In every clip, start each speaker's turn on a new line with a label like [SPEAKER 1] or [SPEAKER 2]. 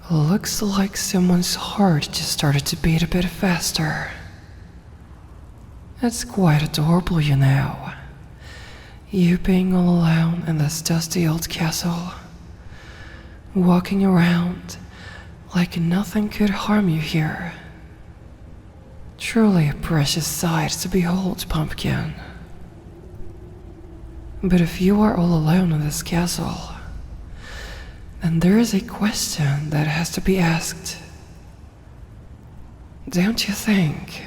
[SPEAKER 1] Looks like someone's heart just started to beat a bit faster. It's quite adorable, you know. You being all alone in this dusty old castle, walking around like nothing could harm you here. Truly a precious sight to behold, Pumpkin. But if you are all alone in this castle, then there is a question that has to be asked. Don't you think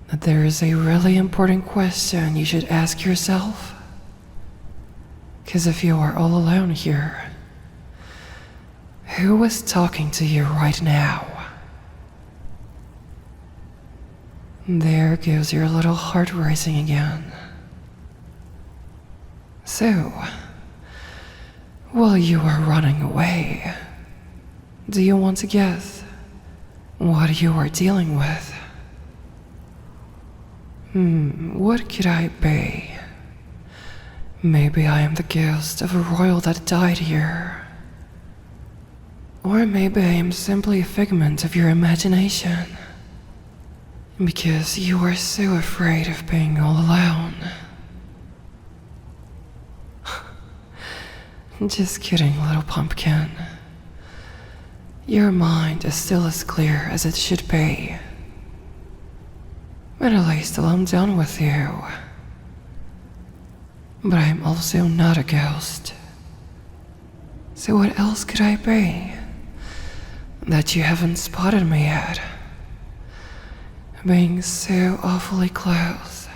[SPEAKER 1] that there is a really important question you should ask yourself? 'Cause if you are all alone here, who is talking to you right now? There goes your little heart racing again. So, while you are running away, do you want to guess what you are dealing with? What could I be? Maybe I am the ghost of a royal that died here. Or maybe I am simply a figment of your imagination. Because you are so afraid of being all alone. Just kidding, little pumpkin. Your mind is still as clear as it should be. But at least till I'm done with you. But I'm also not a ghost. So what else could I be that you haven't spotted me yet? Being so awfully close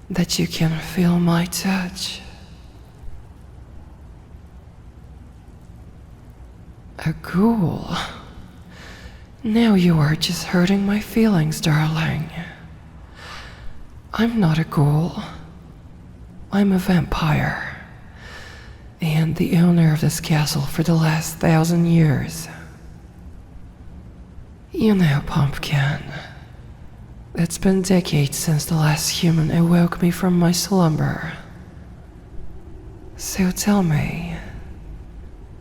[SPEAKER 1] that you can feel my touch. A ghoul? Now you are just hurting my feelings, darling. I'm not a ghoul. I'm a vampire. And the owner of this castle for the last 1,000 years. You know, Pumpkin, it's been decades since the last human awoke me from my slumber. So tell me,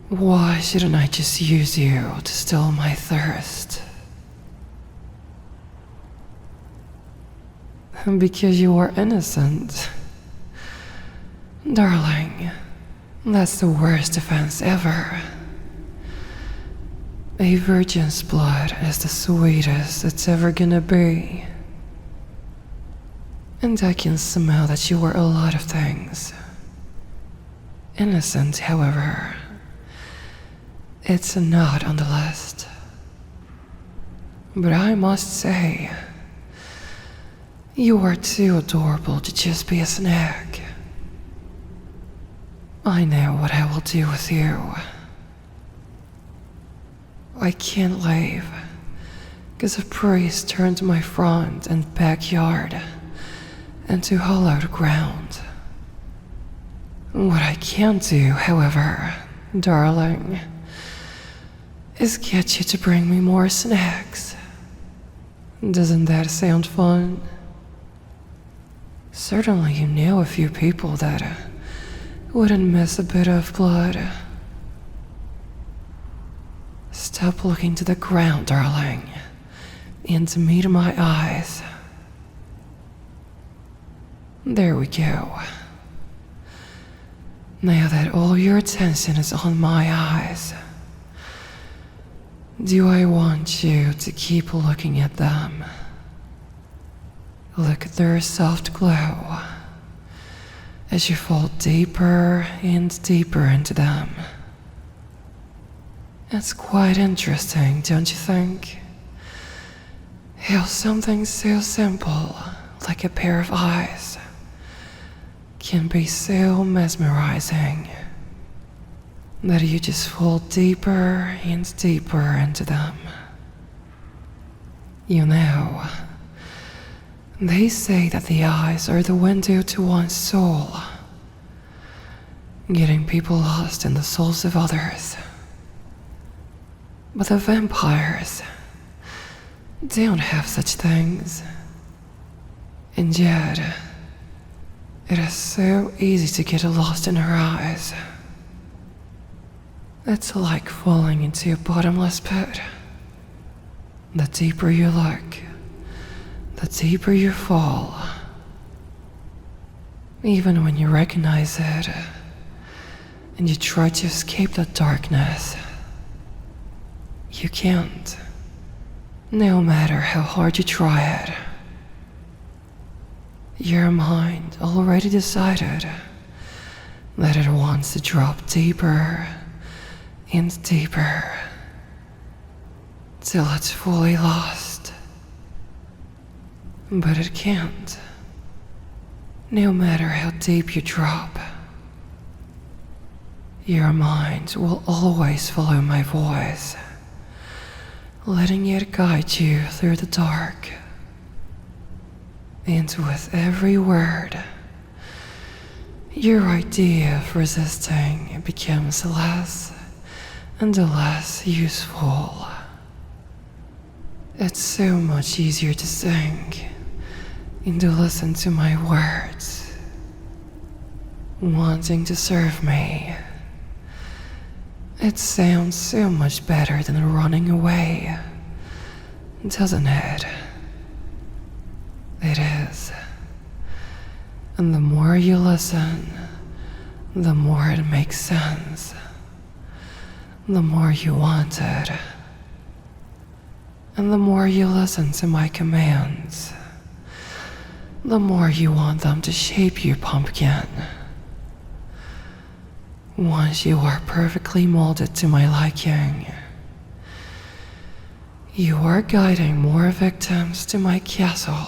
[SPEAKER 1] why shouldn't I just use you to still my thirst? Because you are innocent. Darling, that's the worst offense ever. A virgin's blood is the sweetest it's ever gonna be. And I can smell that you are a lot of things. Innocent, however, it's not on the list. But I must say, you are too adorable to just be a snack. I know what I will do with you. I can't leave, 'cause a priest turned my front and backyard into hollowed ground. What I can do, however, darling, is get you to bring me more snacks. Doesn't that sound fun? Certainly you know a few people that wouldn't miss a bit of blood. Stop looking to the ground, darling, and meet my eyes. There we go. Now that all your attention is on my eyes, do I want you to keep looking at them? Look at their soft glow as you fall deeper and deeper into them. It's quite interesting, don't you think? How something so simple, like a pair of eyes, can be so mesmerizing that you just fall deeper and deeper into them. You know, they say that the eyes are the window to one's soul, getting people lost in the souls of others. But the vampires don't have such things. And yet, it is so easy to get lost in her eyes. It's like falling into a bottomless pit. The deeper you look, the deeper you fall. Even when you recognize it, and you try to escape that darkness, you can't. No matter how hard you try it. Your mind already decided that it wants to drop deeper and deeper till it's fully lost. But it can't. No matter how deep you drop, your mind will always follow my voice, letting it guide you through the dark. And with every word, your idea of resisting becomes less and less useful. It's so much easier to sing and to listen to my words, wanting to serve me. It sounds so much better than running away, doesn't it? It is. And the more you listen, the more it makes sense. The more you want it. And the more you listen to my commands, the more you want them to shape your pumpkin. Once you are perfectly molded to my liking, you are guiding more victims to my castle,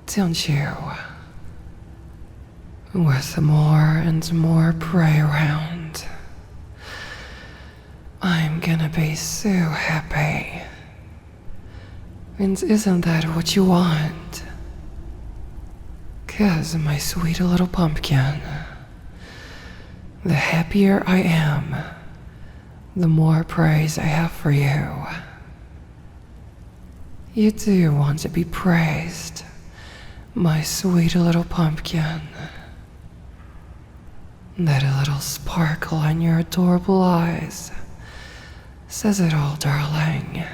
[SPEAKER 1] don't you? With more and more prey around, I'm gonna be so happy. And isn't that what you want? 'Cause my sweet little pumpkin, the happier I am, the more praise I have for you. You do want to be praised, my sweet little pumpkin. That little sparkle in your adorable eyes says it all, darling.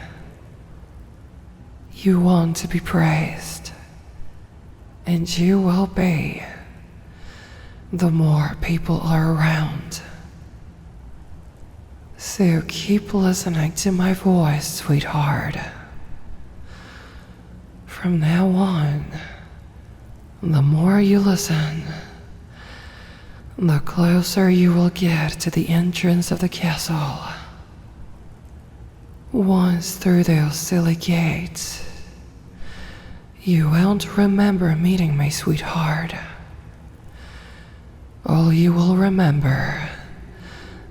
[SPEAKER 1] You want to be praised, and you will be, the more people are around. So keep listening to my voice, sweetheart. From now on, the more you listen, the closer you will get to the entrance of the castle. Once through those silly gates, you won't remember meeting me, sweetheart. All you will remember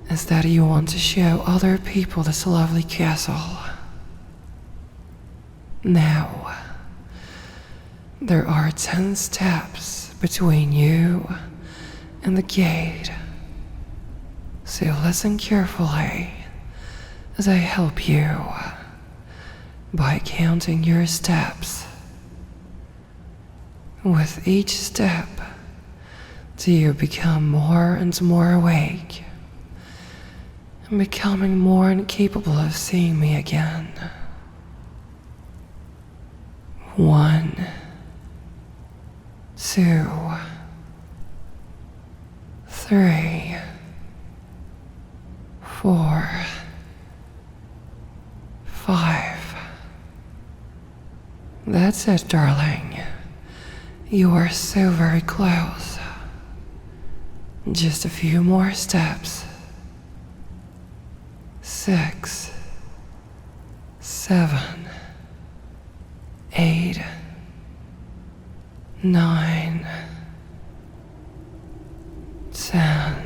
[SPEAKER 1] is that you want to show other people this lovely castle. Now, there are 10 steps between you and the gate, so listen carefully as I help you by counting your steps. With each step, do you become more and more awake and becoming more incapable of seeing me again. 1, 2, 3, 4, 5. That's it, darling. You are so very close. Just a few more steps. 6, 7, 8, 9, 10.